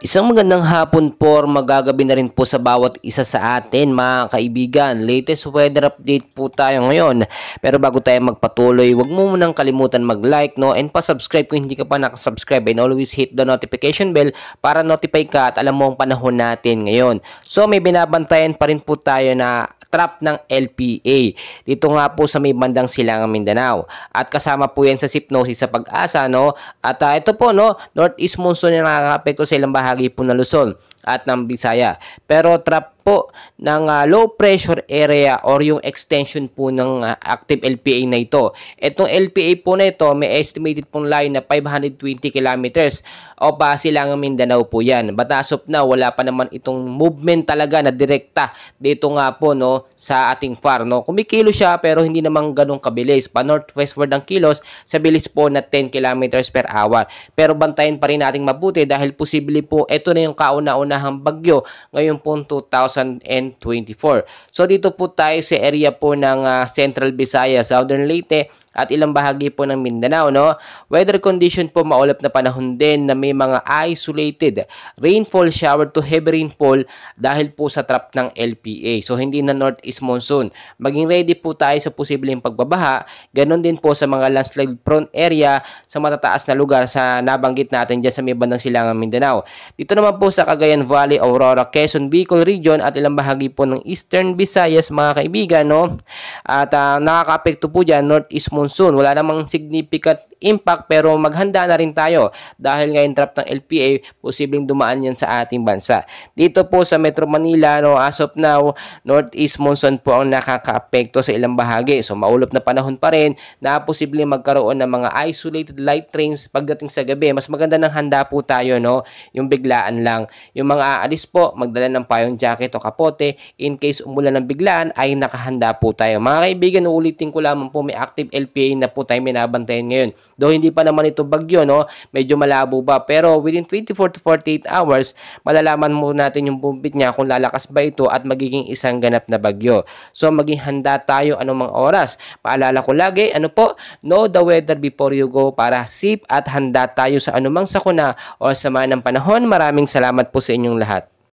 Isang magandang hapon po, magagabi na rin po sa bawat isa sa atin mga kaibigan. Latest weather update po tayo ngayon. Pero bago tayo magpatuloy, huwag mo munang kalimutan mag-like no, and pa-subscribe kung hindi ka pa nakasubscribe, and always hit the notification bell para notify ka at alam mo ang panahon natin ngayon. So may binabantayan pa rin po tayo na trap ng LPA. Dito nga po sa may bandang Silangang Mindanao. At kasama po yan sa Sipnosis sa Pag-asa, no? At ito po, no, northeast monsoon na nakaka-apekto sa ilang bahagi po ng Luzon at ng Visaya. Pero trap po ng low pressure area or yung extension po ng active LPA na ito. Itong LPA po na ito may estimated pong line na 520 kilometers o Silangang Mindanao po yan. But as of now, wala pa naman itong movement talaga na direkta dito nga po, no, sa ating far, no. Kumikilo siya pero hindi naman ganun kabilis. Pa northwestward ang kilos sa bilis po na 10 kilometers per hour. Pero bantayan pa rin nating mabuti dahil posible po ito na yung kauna-unahang bagyo ngayon po 2024. So dito po tayo sa area po ng Central Visayas, Southern Leyte at ilang bahagi po ng Mindanao, no. Weather condition po maulap na panahon din na may mga isolated rainfall shower to heavy rainfall dahil po sa trap ng LPA. So hindi na northeast monsoon. Maging ready po tayo sa posibleng pagbabaha. Ganon din po sa mga landslide prone area sa matataas na lugar sa nabanggit natin dyan sa may bandang Silangang Mindanao. Dito naman po sa Cagayan Valley, Aurora, Quezon, Bicol region at ilang bahagi po ng Eastern Visayas mga kaibigan, no. At nakaka-apekto po dyan northeast monsoon. Wala namang significant impact pero maghanda na rin tayo dahil ngayon trap ng LPA posibleng dumaan yan sa ating bansa. Dito po sa Metro Manila, no, as of now, northeast monsoon po ang nakaka-apekto sa ilang bahagi. So maulap na panahon pa rin na posibleng magkaroon ng mga isolated light rains pagdating sa gabi. Mas maganda ng handa po tayo, no, yung biglaan lang. Yung mga aalis po, magdala ng payong jacket o kapote in case umulan ng biglaan ay nakahanda po tayo. Mga kaibigan, uulitin ko lamang po may active LPA na po tayo binabantayan ngayon. Though hindi pa naman ito bagyo, no, medyo malabo ba, pero within 24 to 48 hours, malalaman mo natin yung bumpit niya kung lalakas ba ito at magiging isang ganap na bagyo. So maging handa tayo anumang oras. Paalala ko lagi, ano po, know the weather before you go para safe at handa tayo sa anumang sakuna o sama ng panahon. Maraming salamat po sa inyong lahat.